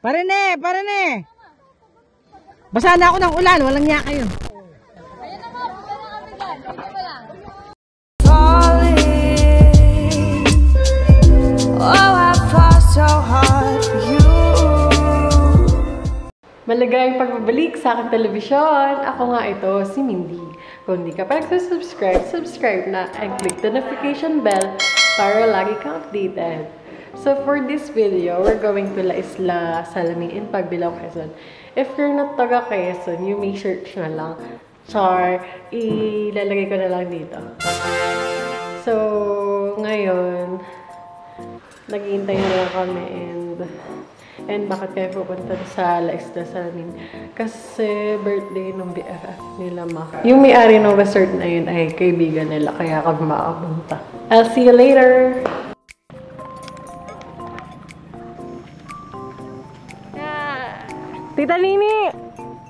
Parene, parene. Basa na ako ng ulan, walang niya kayo. Maligayang pagbabalik sa aking telebisyon. Ako nga ito, si Mindy. Kung hindi ka pa nagsusubscribe, subscribe na and click the notification bell para lagi kang updated. So for this video, we're going to La Isla Salamin in Pagbilao, Quezon. If you're not taga Quezon, you may search na lang. Char, ilalagay ko na lang dito. So, ngayon, naghihintay na lang kami and bakit kayo pupunta sa La Isla Salamin? Kasi birthday nung BFF nila ma. Yung may-ari ng resort na yun ay kaibigan nila, kaya kami makapunta. I'll see you later! Tita Nini!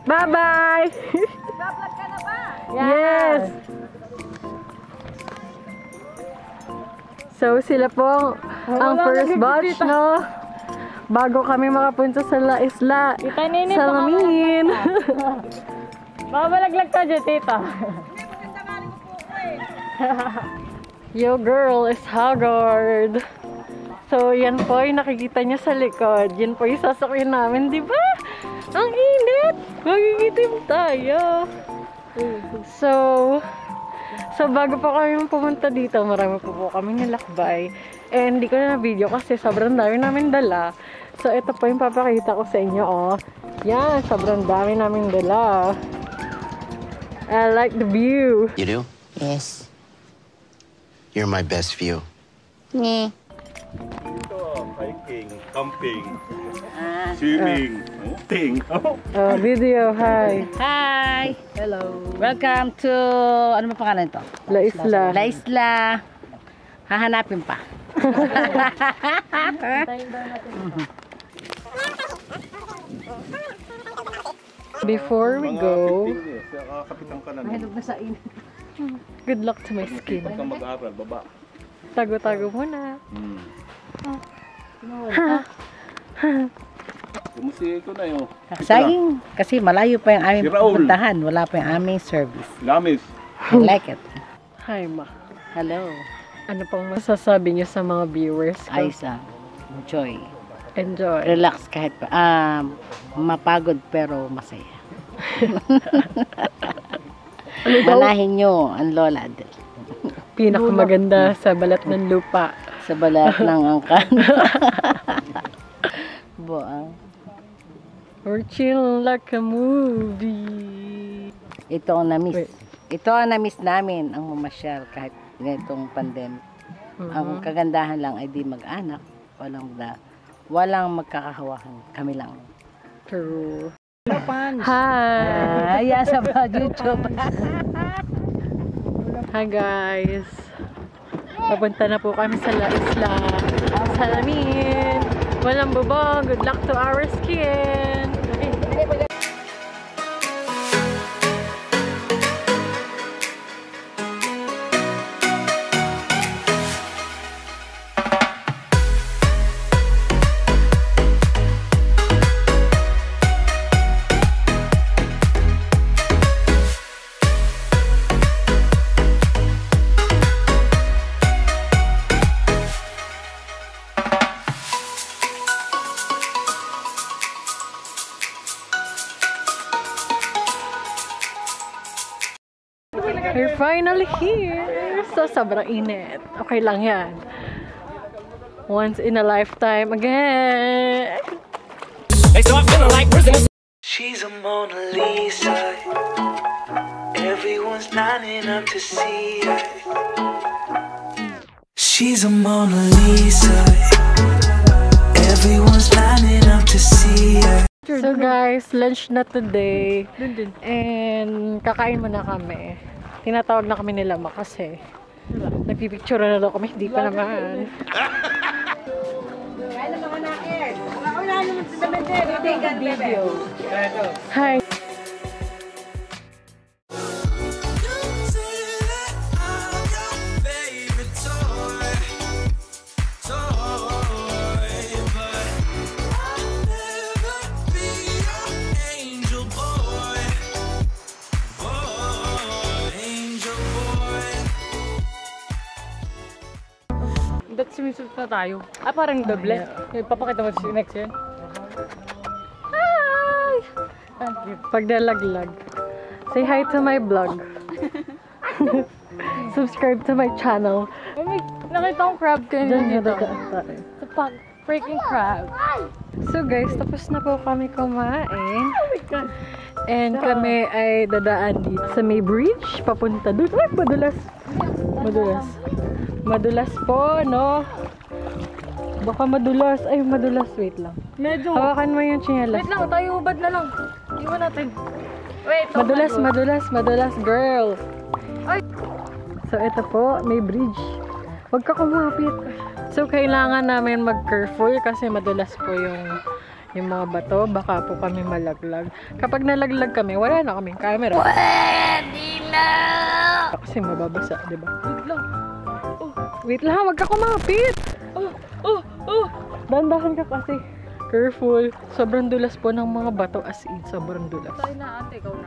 Bye-bye! Nag-vlog ka na ba? Yes! So, sila po ang first batch, no? Bago kami makapunta sa La Isla Salamin. Mabalaglag ka dyan, tita. Yo girl is haggard. So, yan po yung nakikita niya sa likod. Yan po yung sasakyan namin, di ba? Ang init! Magigitim tayo. So bago pa kami pumunta dito, marami po kami nilakbay. And hindi ko na video kasi sobrang dami namin dala. So, ito po yung papakita ko sa inyo, oh. Yan, sobrang dami namin dala. I like the view. You do? Yes. You're my best view. Yeah. Hiking, camping, swimming, ting. Video, hi. Hi. Hello. Welcome to, ano ba pangalan ito? La Isla. La Isla. Hahanapin pa. Before we go, Kapitan ka na. Mahilog na sa init. good luck to my skin. Pagka mag-aaral, baba. Tago-tago muna. Kumusi ko na yun. Sayang. Kasi malayo pa yung aming Si Raul. pupuntahan. Wala pa yung aming service. Lamis. I like it. Hi, ma. Hello. Ano pang masasabi niyo sa mga viewers ko? Ayos enjoy. Enjoy. Relax kahit pa. Mapagod pero masaya. Manahin nyo ang lola. Pinakamaganda sa balat ng lupa. Sa balat ng angkan. Boang. Or chill like a movie. Ito ang na-miss. Wait. Ito ang na-miss namin, ang mamasyal kahit ganitong pandemic. Ang kagandahan lang ay di mag-anak. Walang magkakahawakan. Kami lang. True. Hi! Ayan sa YouTube. Hi guys! Papunta na po kami sa La Isla Salamin. Walang bubong. Good luck to our skin! We're finally here! So, sobrang init. Okay lang yan. Once in a lifetime again! She's a Mona Lisa. Everyone's lining up to see her. She's a Mona Lisa. Everyone's lining up to see her. So guys, lunch na today. And kakain muna kami. Tinatawag na kami nila ma kasi nagpipicture na daw kami. Hindi pa naman. Hi! Toy, but I never Na tayo. Parang doble. Papakita mo si next yan. Hi! Pagdalaglag. Say hi to my vlog. Subscribe to my channel. Nakita kong crab kayo dito. Sa freaking crab. So guys, tapos na po kami kumain. And kami ay dadaan dito sa may bridge. Papunta doon. Ay, madulas. Madulas. Madulas po, no? Baka madulas. Ay, madulas. Wait lang. Medyo. Hawakan mo yung chinelas. Wait lang, tayo ubad na lang. Iwan natin. Wait, Madulas, madulas, madulas, girl. Ay. So, ito po, may bridge. Huwag ka kumapit. So, kailangan namin mag-careful kasi madulas po yung mga bato. Baka po kami malaglag. Kapag nalaglag kami, wala na kaming camera. Pwede na! Kasi mababasa, di ba? Wait lang. Wait lang, huwag ka kumapit! Dandahan ka kasi. Careful. Sobrang dulas po ng mga bato, as in, sobrang dulas. Tayo na ate, ikaw na.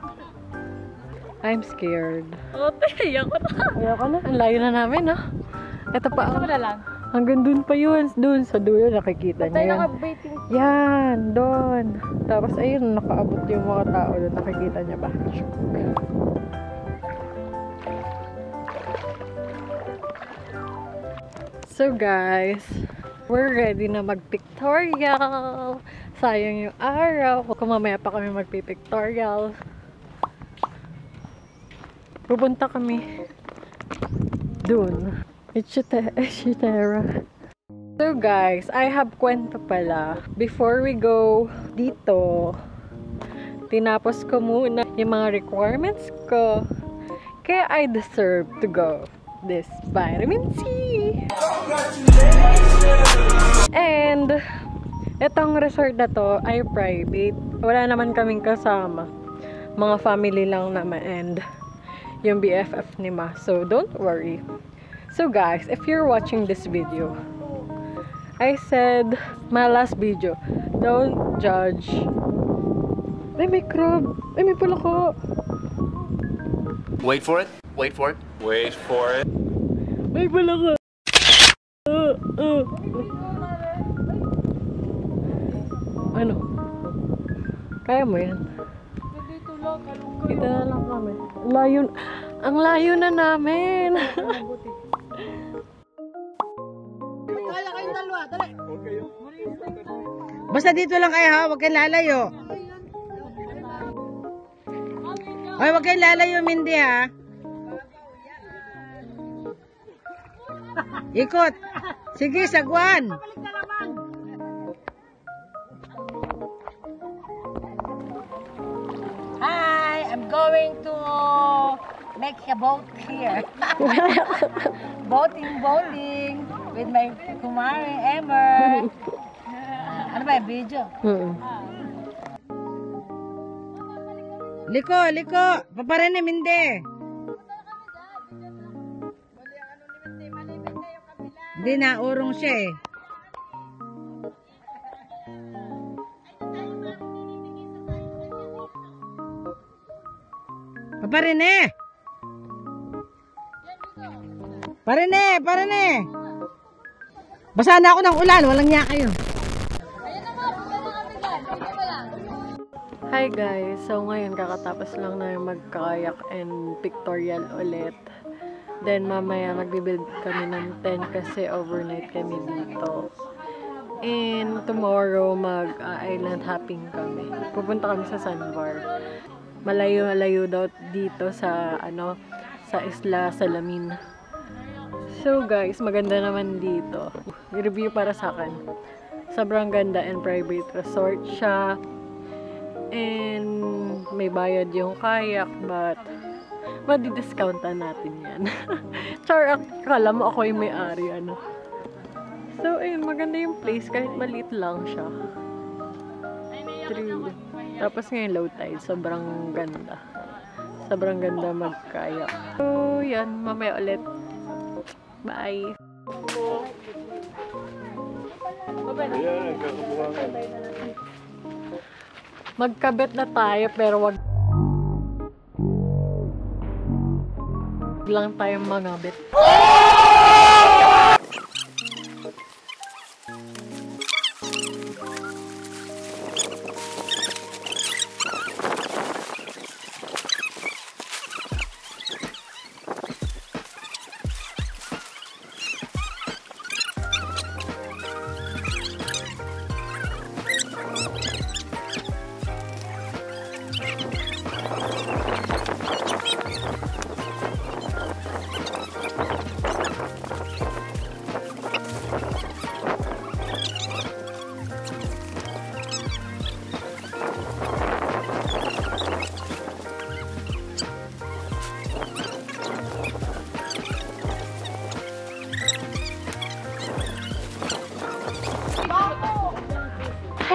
I'm scared. Ate, iyak ko na. Ayoko na. Ang layo na namin, ha? Ito pa. Ito na lang. Hanggang dun pa yun. Dun sa dulo, nakikita Tayo niyo yan. naka-baiting. Yan, doon. Tapos, ayun, nakaabot yung mga tao doon. Nakikita niya ba? So, guys, we're ready na mag-pictorial. Sayang yung araw. Kung mamaya pa kami mag-pictorial. Pupunta kami doon. Echitera. So guys, I have kwento pala. Before we go dito, tinapos ko muna yung mga requirements ko. Kaya I deserve to go this vitamin C. And itong resort na to ay private. Wala naman kaming kasama. Mga family lang naman and yung BFF ni Ma. So don't worry. So guys, if you're watching this video, I said my last video, don't judge. Ay, may crab. Ay, may palaka. Wait for it. Wait for it. Wait for it. May palaka. Ano? Kaya mo yan? Dito lang, kalungkot. Dito na lang kami. Layo. Ang layo na namin. Kaya kayong dalawa, dali. Basta dito lang kayo ha, huwag kayong lalayo. Ay, huwag kayong lalayo, Mindy ha. Ikot. Sige, sagwan. Hi, I'm going to make a boat here. Bowling with my kumari Emmer. Ano ba yung video? Liko, liko. Paparin ni Mindy. Hindi na, urong siya eh. Paparine! Parine! Parine! Basa na ako ng ulan, walang niya kayo. Hi guys! So ngayon kakatapos lang na mag-kayak and pictorial ulit. Then mamaya magbibuild kami ng tent kasi overnight kami dito. And tomorrow mag-island hopping kami. Pupunta kami sa Sandbar. Malayo-malayo daw dito sa sa Isla Salamin. So guys, maganda naman dito. Review para sa akin. Sobrang ganda and private resort siya. And may bayad yung kayak but madi-discountan natin yan. Char, akala mo ako yung may-ari So ayun, maganda yung place kahit maliit lang siya. True. Tapos ngayon low tide, sobrang ganda. Sobrang ganda magkayak. So yan, mamaya ulit. Bye! Ayan, kakabuhangan. Magkabit na tayo pero wag lang tayong mangabit.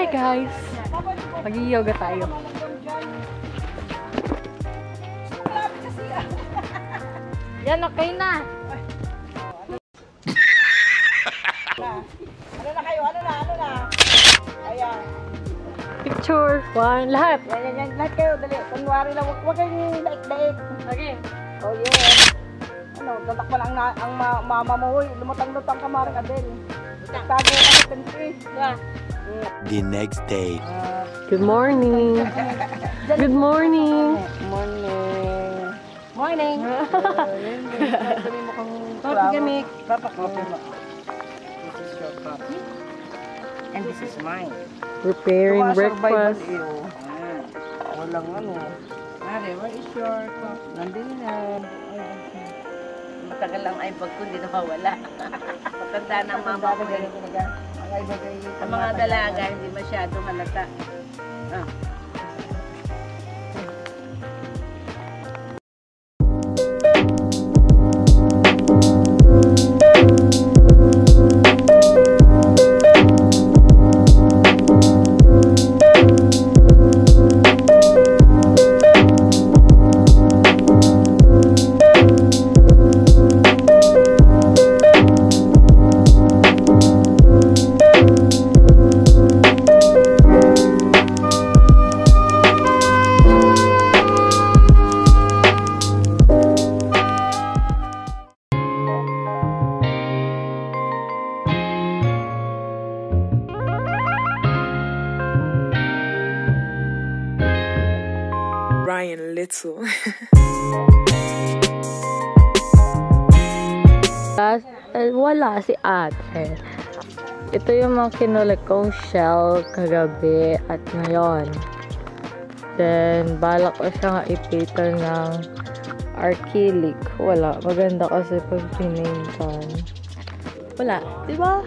Hi guys! Mag-yoga tayo. Yan, okay na. Ano na kayo? Ano na? Ayan. Picture! One, lahat! Yan. Lahat kayo, dali. Kunwari lang, huwag kayong daig-daig. Okay. Oh, yeah. Ano, tatakpan ang mama mo, uy. Lumutang-lutang ka marang Adel. Tago ka sa country. Yeah. The next day. Good morning! Good morning! Morning. Dami mo kang Coffee kami. Papa, coffee mo. This is your coffee. And this is mine. Preparing breakfast. Walang ano. Mare, where is your coffee? Nandun na. Matagal lang ay bag ko, hindi nawawala. Matanda ng mama ko. Sa mga dalaga, hindi masyadong halata. Ah. Ryan Little. Wala si ate. Ito yung mga kinulit kong shell kagabi at ngayon. Then, balak ko siya nga ipitan ng acrylic. Wala. Maganda kasi pag pinayintan. Wala. Diba?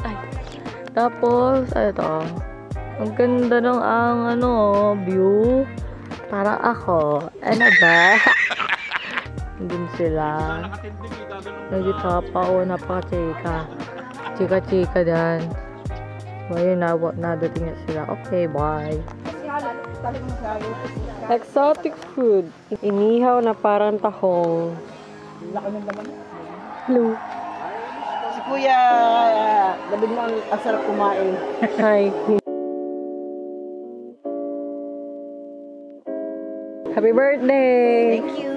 Ay. Tapos, ano to? Ang ganda ng view. Parang ako. Ano ba? Andun sila. Nagitapa o napaka-chika. Chika-chika dan. So, ayun na. Nadating na sila. Okay, bye. Exotic food. Inihaw na parang tahong. Hello. Si Kuya, David mo ang sarap kumain. Hi. Happy birthday! Thank you.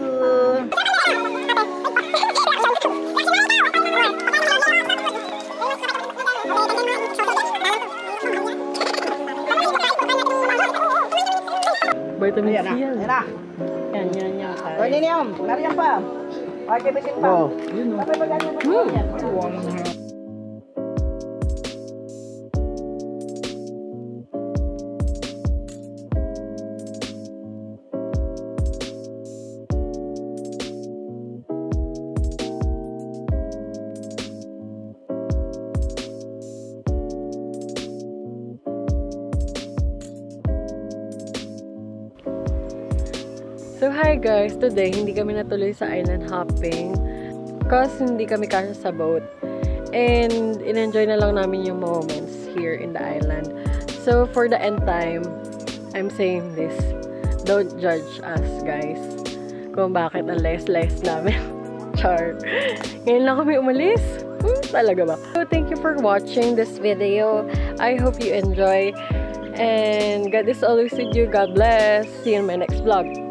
Vitamin C yan. Yan na. Yan. O, Niniam, nariyan pa. Okay, bisin pa. Oh. So hi guys, today hindi kami natuloy sa island hopping because hindi kami kasya sa boat and in-enjoy na lang namin yung moments here in the island. So for the end time, I'm saying this, don't judge us guys kung bakit ang less namin. Char. Ngayon lang kami umalis. Talaga ba? So thank you for watching this video. I hope you enjoy and God is always with you. God bless. See you in my next vlog.